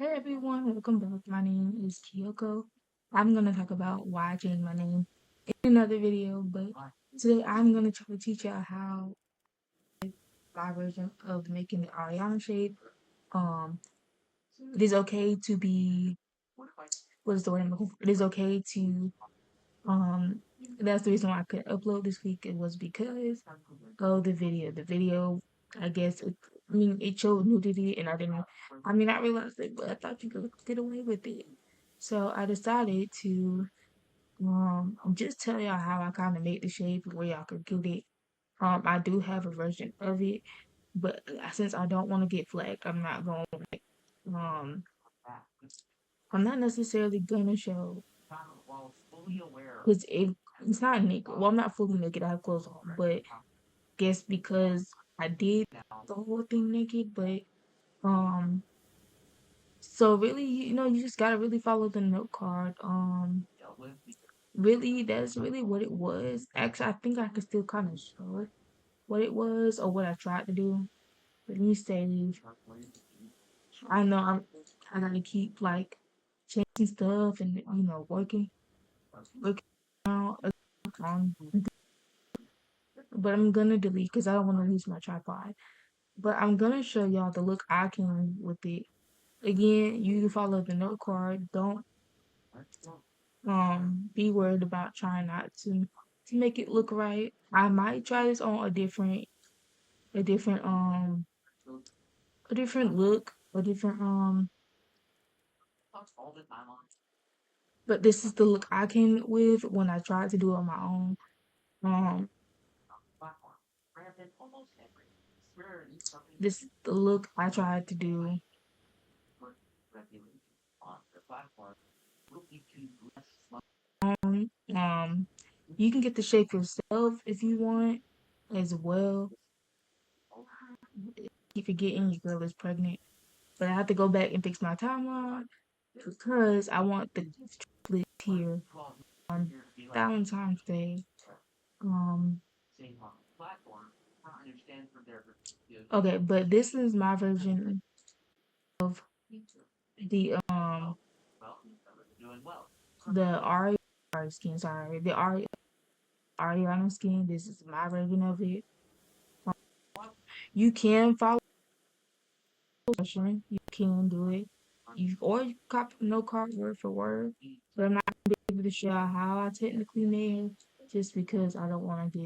Hey everyone, welcome back. My name is Kyoko. I'm gonna talk about why I changed my name in another video, but today I'm gonna try to teach y'all how my version of making the Ariana shape. Um, it is okay to be what is the word I'm looking for? It is okay to um. That's the reason why I couldn't upload this week. It was because of the video. The video, I guess, it showed nudity, and I didn't. I realized it, but I thought you could get away with it. So I decided to just tell y'all how I kind of made the shape where y'all could get it. I do have a version of it, but since I don't want to get flagged, um I'm not necessarily gonna show because it's not naked. Well, I'm not fully naked. I have clothes on, but guess because I did the whole thing naked, but um so really, you just gotta really follow the note card. Really, that's really what it was. Actually, I think I could still kind of show it what it was or what I tried to do. But let me save. I know I gotta keep like changing stuff and working out on. But I'm gonna delete because I don't want to lose my tripod. But I'm gonna show y'all the look I can with it. Again, you follow the note card. Don't be worried about trying not to make it look right. I might try this on a different a different look, a different but this is the look I came with when I tried to do it on my own. Um this is the look I tried to do. Um you can get the shape yourself if you want as well. Keep forgetting your girl is pregnant. But I have to go back and fix my timeline because I want the split here on Valentine's Day. Um, okay, but this is my version of the Ari skin. Sorry, the Ariana skin. This is my version of it. Um, you can follow instruction. You can do it. You copy no card word for word, but I'm not gonna be able to show how I technically made it just because I don't want to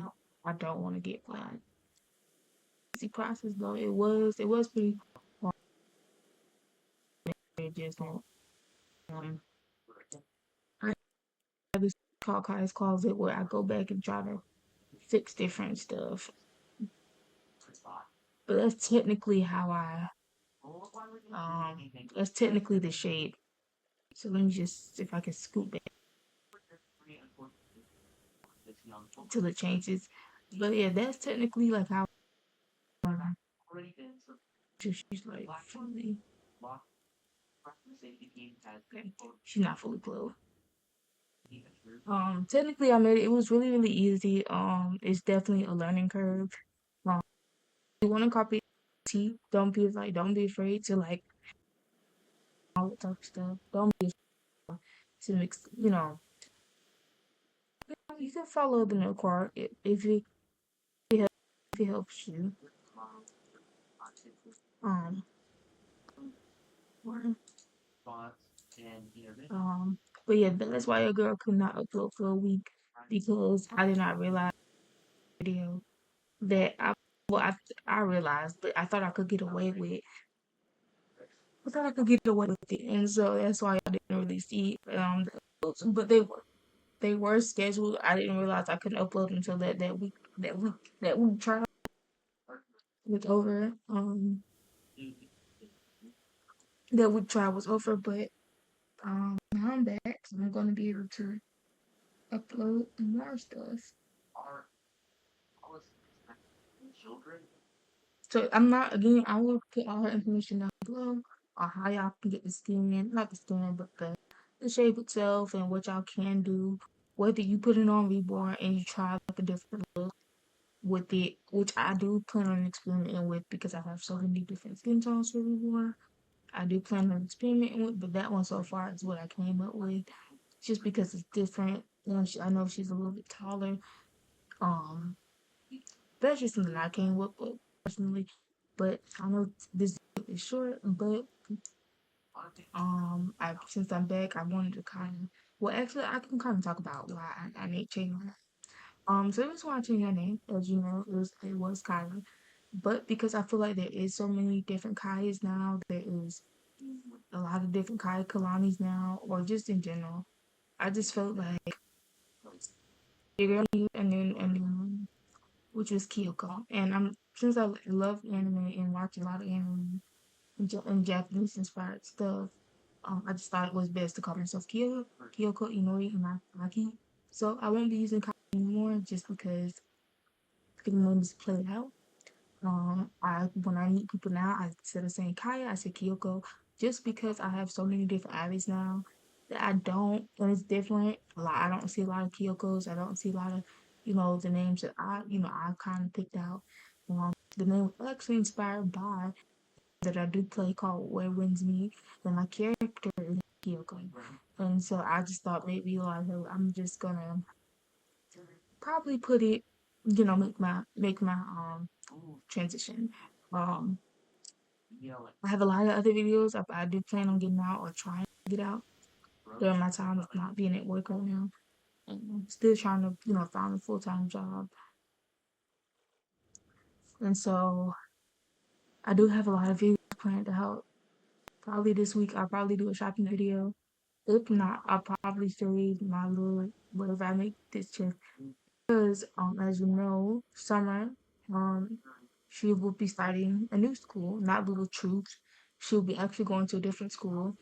get flagged. Easy process though. It was pretty hard. It just I have this called Kai's Closet where I go back and try to fix different stuff. But that's technically the shape. So let me just see if I can scoot back till it changes. But yeah, that's technically like how she's like fully okay. She's not fully clothed. Technically I made it. It was really, really easy. It's definitely a learning curve. Um, you want to copy T, don't be afraid to like all that type of stuff. Don't be afraid to mix, you can follow the note card if it helps you. Um, but yeah, that's why your girl could not upload for a week because I did not realize the video that well, I realized, but I thought I could get away with. I thought I could get away with it, and so that's why I didn't really see the uploads. But they were scheduled. I didn't realize I couldn't upload until that week trial was over. That week trial was over, but now I'm back, so I'm gonna be able to upload more stuff. So I'm not again. I will put all her information down below on how y'all can get the skin, not the skin, but the shape itself and what y'all can do. Whether you put it on Reborn and you try like a different look with it, which I do plan on experimenting with because I have so many different skin tones for Reborn. I do plan on experimenting with, but that one so far is what I came up with, just because it's different. I know she's a little bit taller. Um, that's just something I came up with personally. But I know this is short, but I since I'm back, I wanted to kind of well, actually, I can kind of talk about why I made change. So it was watching her name, as you know, it was Kylie. But because I feel like there is so many different Kayas now, there is a lot of different Kaya Kalanis now, or just in general. I just felt like bigger and then which was Kyoko. And since I love anime and watch a lot of anime and Japanese inspired stuff, I just thought it was best to call myself Kyoko Inori Inaki. So I won't be using Kaya anymore just because the name is played out. I when I meet people now, I instead of saying Kaya, I say Kyoko, just because I have so many different Abby's now that I don't, and it's different. Like I don't see a lot of Kyokos. I don't see a lot of, the names that I kind of picked out. The name was actually inspired by that I do play called Where Winds Meet, and my character is Kyoko, and so I just thought maybe like hey, I'm just gonna probably put it, make my transition. Um, I have a lot of other videos I do plan on getting out or trying to get out during my time of not being at work right now. And I'm still trying to, find a full-time job. And so I do have a lot of videos planned out. Probably this week I'll probably do a shopping video. If not, I'll probably save my little whatever I make this check. Because as you know, Summer, um, she will be starting a new school, not Little Troops. She'll be actually going to a different school.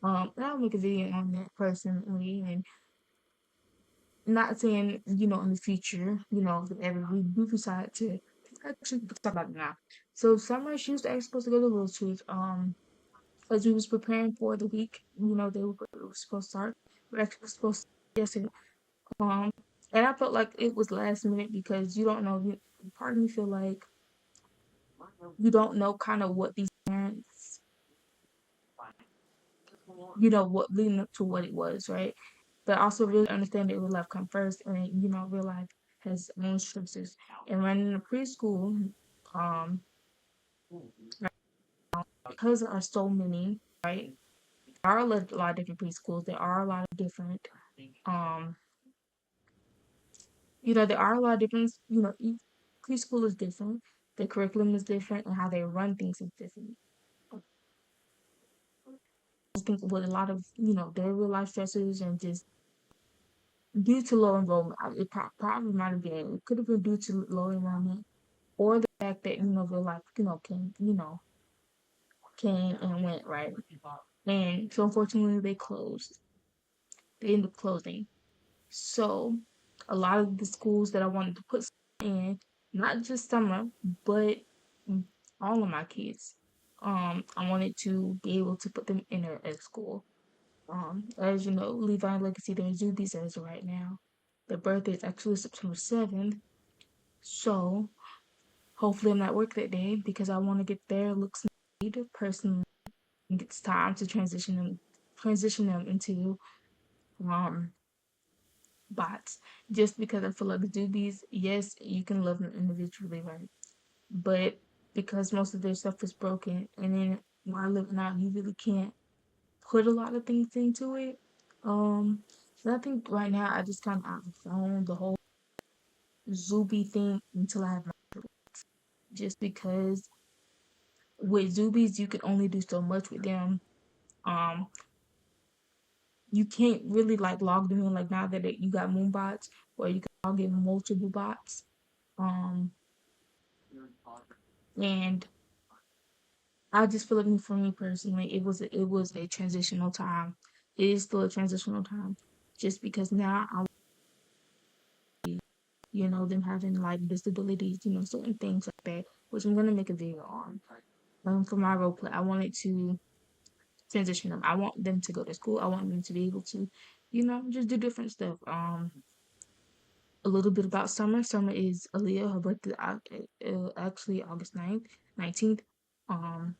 And I'll make a video on that personally, and not saying, in the future, if ever we do decide to actually talk about it now. So Summer, she was actually supposed to go to Little Troops. As we was preparing for the week, they were supposed to start. We're actually supposed to yesterday. Um, and I felt like it was last minute because you don't know. Part of me feel like you don't know kind of what these parents, what leading up to what it was, right? But also really understand that real life come first, and real life has its own stresses. And running a preschool, um, because there are so many, right? There are a lot of different preschools. There are a lot of different, um, there are a lot of different, each preschool is different. The curriculum is different, and how they run things is different. I think with a lot of, their real life stresses and just due to low enrollment, it probably might have been, it could have been due to low enrollment or the fact that, real life, came and went, right? And so unfortunately they closed. They ended up closing. So a lot of the schools that I wanted to put in, not just Summer, but all of my kids, I wanted to be able to put them in a school. As you know, Levi Legacy, they're Zubies as of right now. Their birthday is actually September 7th. So hopefully I'm not work that day because I want to get their looks made personally. It's time to transition them into um bots. Just because I feel like Zubies, yes, you can love them individually, right? But because most of their stuff is broken, and then while living out, you really can't put a lot of things into it. So I think right now I just kind of outgrown the whole Zuby thing until I have my, just because with Zubies you can only do so much with them. Um, you can't really like log them in like now that you got moonbots, or you can log in multiple bots. Um, and I just feel like for me personally, it was a transitional time. It is still a transitional time, just because now I, them having like disabilities, certain things like that, which I'm gonna make a video on. For my role play, I wanted to transition them. I want them to go to school. I want them to be able to, just do different stuff. A little bit about Summer. Summer is Aaliyah. Her birthday actually August 9th, 19th. Um,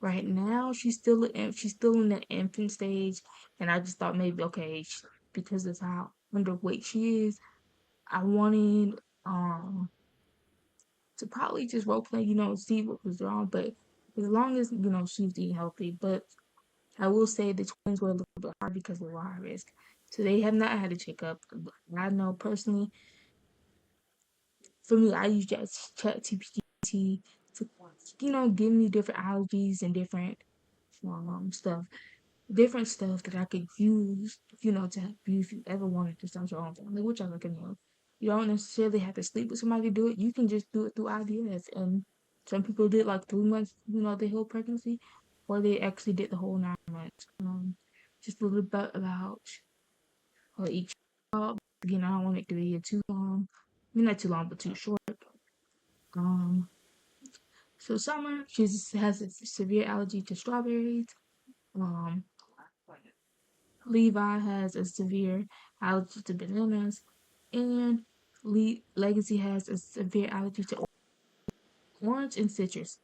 right now she's still in the infant stage, and I just thought maybe okay, because of how underweight she is, I wanted to probably just role play, see what was wrong, but as long as she's eating healthy. But I will say the twins were a little bit hard because of the high risk, so they have not had a checkup. I know personally, for me, I use ChatGPT to give me different allergies and stuff different stuff that I could use, to help you if you ever wanted to start your own family, which I recommend. You don't necessarily have to sleep with somebody to do it. You can just do it through IVF. And some people did like 3 months, the whole pregnancy, or they actually did the whole 9 months. Just a little bit about each child. Again, I don't want it to be too long. I mean, not too long, but too short. Um, so Summer, she has a severe allergy to strawberries. Um, Levi has a severe allergy to bananas, and Legacy has a severe allergy to orange and citrus.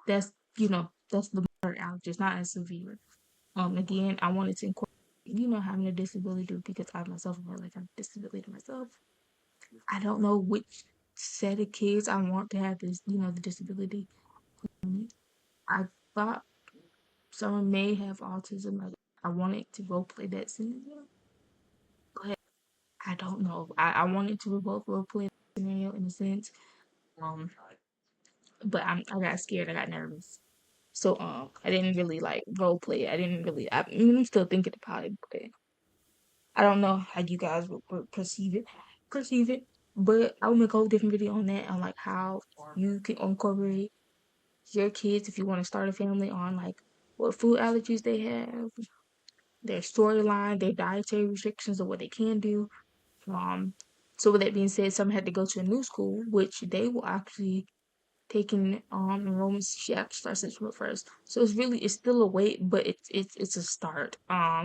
That's that's the moderate allergies, not as severe. Again, I wanted to incorporate having a disability because I myself have like a disability myself. I don't know which set of kids I want to have this the disability. I thought someone may have autism. Like I wanted to role play that scenario, but I don't know. I wanted to role play that scenario in a sense. Um, but I got scared. I got nervous. So I didn't really like role play. I didn't really. I'm still thinking about it, but I don't know how you guys would perceive it. Perceive it. But I'll make a whole different video on that, on like how you can incorporate your kids if you want to start a family, on like what food allergies they have, their storyline, their dietary restrictions, or what they can do. So with that being said, some had to go to a new school, which they will actually taking enrollments. She actually starts September 1st, so it's still a wait, but it's a start.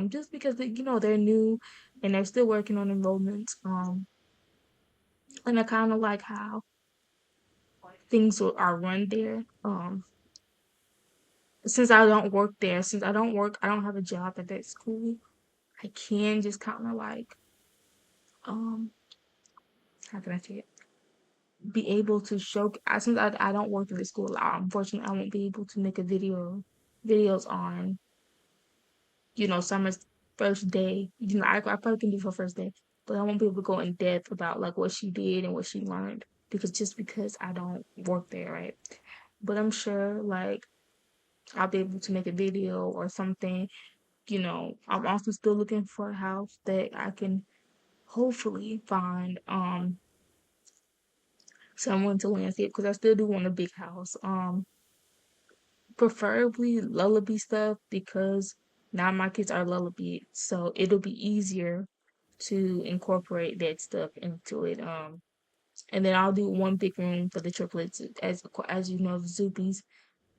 Just because they're new and they're still working on enrollments. And I kind of like how things are run there. Since I don't work there, since I don't have a job at that school. I can just kind of like um how can I say it? Be able to show. Since I don't work at the school, unfortunately, I won't be able to make a videos on Summer's first day. I probably can do her first day, but I won't be able to go in depth about like what she did and what she learned because I don't work there, right? But I'm sure like I'll be able to make a video or something. I'm also still looking for a house that I can hopefully find someone to landscape because I still do want a big house. Preferably lullaby stuff because now my kids are lullaby, so it'll be easier to incorporate that stuff into it. And then I'll do one big room for the triplets, as you know, the Zoopies.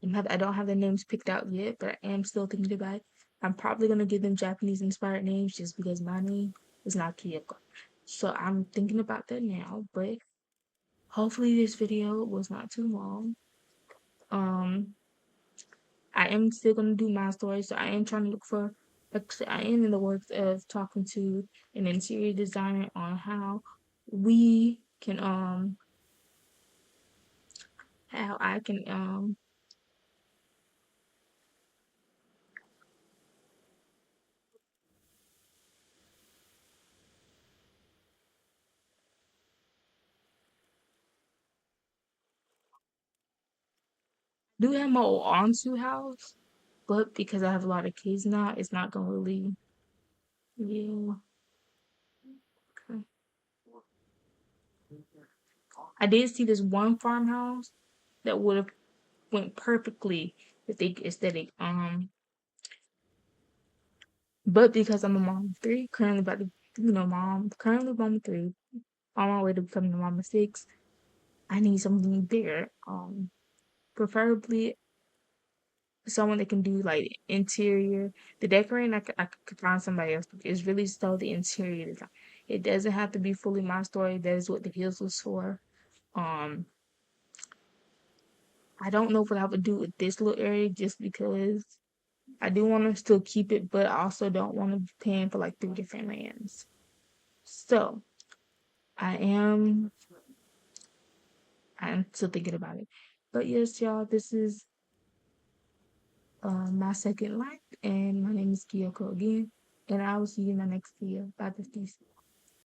I don't have the names picked out yet, but I am still thinking about it. I'm probably gonna give them Japanese inspired names just because my name is not Kyoko. So I'm thinking about that now, but hopefully this video was not too long. I am still gonna do my story, so I am trying to look for. Actually, I am in the works of talking to an interior designer on how we can how I can do have my old onto house, but because I have a lot of kids now, it's not gonna really. Yeah. Okay. I did see this one farmhouse that would have went perfectly with the aesthetic. But because I'm a mom of three, currently about to, currently mom of three, on my way to becoming a mom of six, I need something bigger. Preferably someone that can do like interior. The decorating, I could find somebody else. It's really still the interior design. It doesn't have to be fully my story. That is what the Hills was for. Um, I don't know what I would do with this little area just because I do want to still keep it, but I also don't want to be paying for like 3 different lands. So I am I'm still thinking about it. But yes, y'all, this is my second life, and my name is Kyoko again, and I will see you in my next video. Bye, besties.